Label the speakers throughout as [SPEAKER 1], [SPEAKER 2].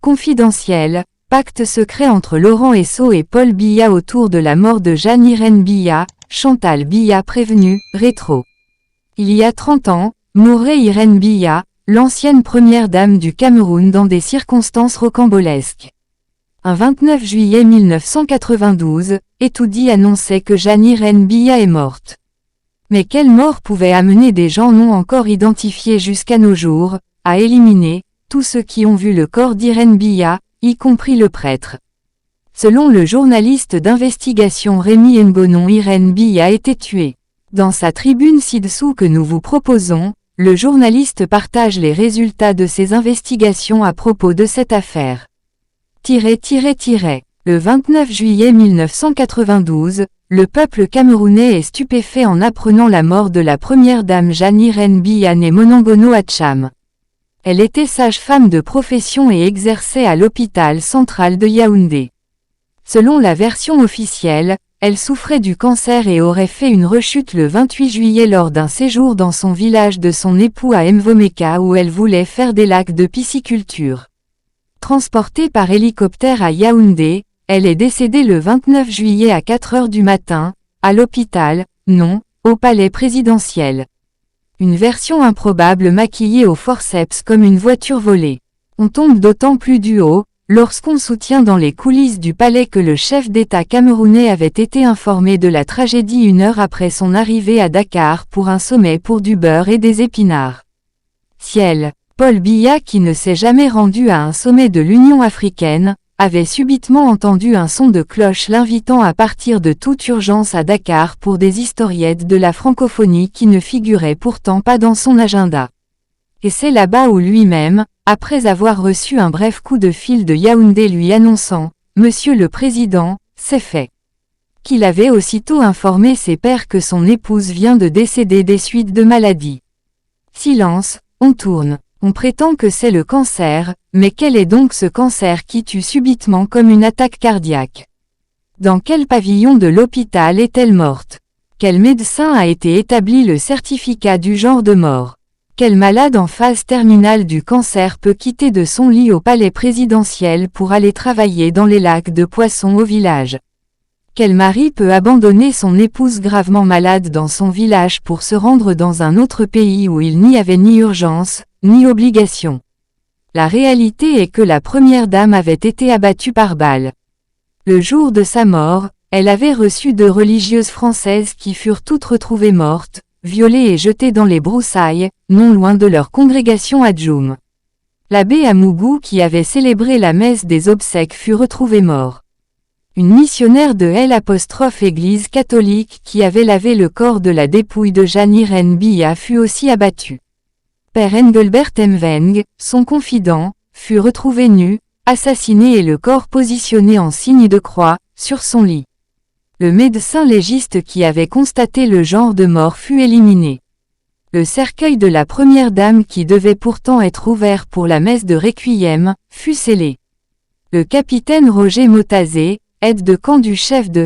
[SPEAKER 1] Confidentiel, pacte secret entre Laurent Esso et Paul Biya autour de la mort de Jeanne-Irène Biya, Chantal Biya prévenue, rétro. Il y a 30 ans, mourait Irène Biya, l'ancienne première dame du Cameroun dans des circonstances rocambolesques. Un 29 juillet 1992, Etoudi annonçait que Jeanne-Irène Biya est morte. Mais quelle mort pouvait amener des gens non encore identifiés jusqu'à nos jours, à éliminer tous ceux qui ont vu le corps d'Irène Biya, y compris le prêtre. Selon le journaliste d'investigation Rémi Mbonon, Irène Biya a été tuée. Dans sa tribune ci-dessous que nous vous proposons, le journaliste partage les résultats de ses investigations à propos de cette affaire. Le 29 juillet 1992, le peuple camerounais est stupéfait en apprenant la mort de la première dame Jeanne-Irène Biya née Monongono Hatcham. Elle était sage-femme de profession et exerçait à l'hôpital central de Yaoundé. Selon la version officielle, elle souffrait du cancer et aurait fait une rechute le 28 juillet lors d'un séjour dans son village de son époux à Mvomeka où elle voulait faire des lacs de pisciculture. Transportée par hélicoptère à Yaoundé, elle est décédée le 29 juillet à 4 heures du matin, à l'hôpital, non, au palais présidentiel. Une version improbable maquillée au forceps comme une voiture volée. On tombe d'autant plus du haut, lorsqu'on soutient dans les coulisses du palais que le chef d'État camerounais avait été informé de la tragédie 1 heure après son arrivée à Dakar pour un sommet pour du beurre et des épinards. Ciel. Paul Biya, qui ne s'est jamais rendu à un sommet de l'Union africaine, avait subitement entendu un son de cloche l'invitant à partir de toute urgence à Dakar pour des historiettes de la francophonie qui ne figuraient pourtant pas dans son agenda. Et c'est là-bas où lui-même, après avoir reçu un bref coup de fil de Yaoundé lui annonçant « Monsieur le Président, c'est fait », qu'il avait aussitôt informé ses pairs que son épouse vient de décéder des suites de maladie. Silence, on tourne. On prétend que c'est le cancer, mais quel est donc ce cancer qui tue subitement comme une attaque cardiaque? Dans quel pavillon de l'hôpital est-elle morte? Quel médecin a été établi le certificat du genre de mort? Quel malade en phase terminale du cancer peut quitter de son lit au palais présidentiel pour aller travailler dans les lacs de poissons au village? Quel mari peut abandonner son épouse gravement malade dans son village pour se rendre dans un autre pays où il n'y avait ni urgence, ni obligation? La réalité est que la première dame avait été abattue par balle. Le jour de sa mort, elle avait reçu 2 religieuses françaises qui furent toutes retrouvées mortes, violées et jetées dans les broussailles, non loin de leur congrégation à Djoum. L'abbé Amougou qui avait célébré la messe des obsèques fut retrouvé mort. Une missionnaire de l'Église catholique qui avait lavé le corps de la dépouille de Jeanne-Irène Biya fut aussi abattue. Père Engelbert Mveng, son confident, fut retrouvé nu, assassiné et le corps positionné en signe de croix, sur son lit. Le médecin légiste qui avait constaté le genre de mort fut éliminé. Le cercueil de la première dame qui devait pourtant être ouvert pour la messe de Requiem, fut scellé. Le capitaine Roger Motazé, aide de camp du chef de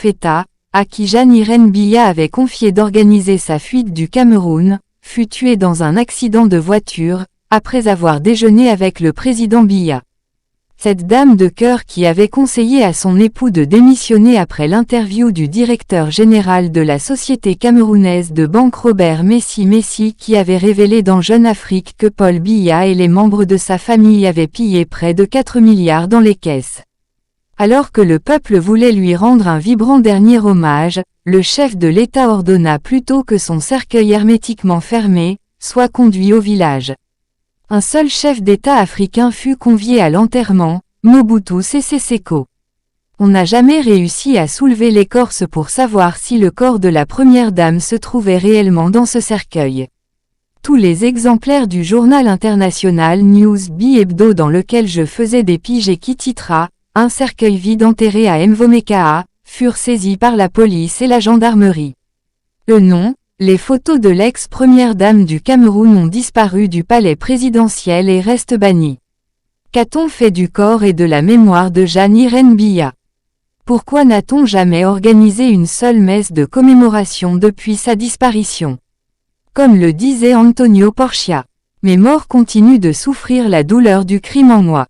[SPEAKER 1] l'État, à qui Jeanne-Irène Biya avait confié d'organiser sa fuite du Cameroun, fut tué dans un accident de voiture, après avoir déjeuné avec le président Biya. Cette dame de cœur qui avait conseillé à son époux de démissionner après l'interview du directeur général de la société camerounaise de banque Robert Messi qui avait révélé dans Jeune Afrique que Paul Biya et les membres de sa famille avaient pillé près de 4 milliards dans les caisses. Alors que le peuple voulait lui rendre un vibrant dernier hommage, le chef de l'État ordonna plutôt que son cercueil hermétiquement fermé, soit conduit au village. Un seul chef d'État africain fut convié à l'enterrement, Mobutu Sese Seko. On n'a jamais réussi à soulever l'écorce pour savoir si le corps de la première dame se trouvait réellement dans ce cercueil. Tous les exemplaires du journal international News Bi-Hebdo dans lequel je faisais des piges et qui titra « Un cercueil vide enterré à Mvomeka » furent saisis par la police et la gendarmerie. Le nom, les photos de l'ex-première dame du Cameroun ont disparu du palais présidentiel et restent bannies. Qu'a-t-on fait du corps et de la mémoire de Jeanne-Irène Biya? Pourquoi n'a-t-on jamais organisé une seule messe de commémoration depuis sa disparition? Comme le disait Antonio Porchia, mes morts continuent de souffrir la douleur du crime en moi.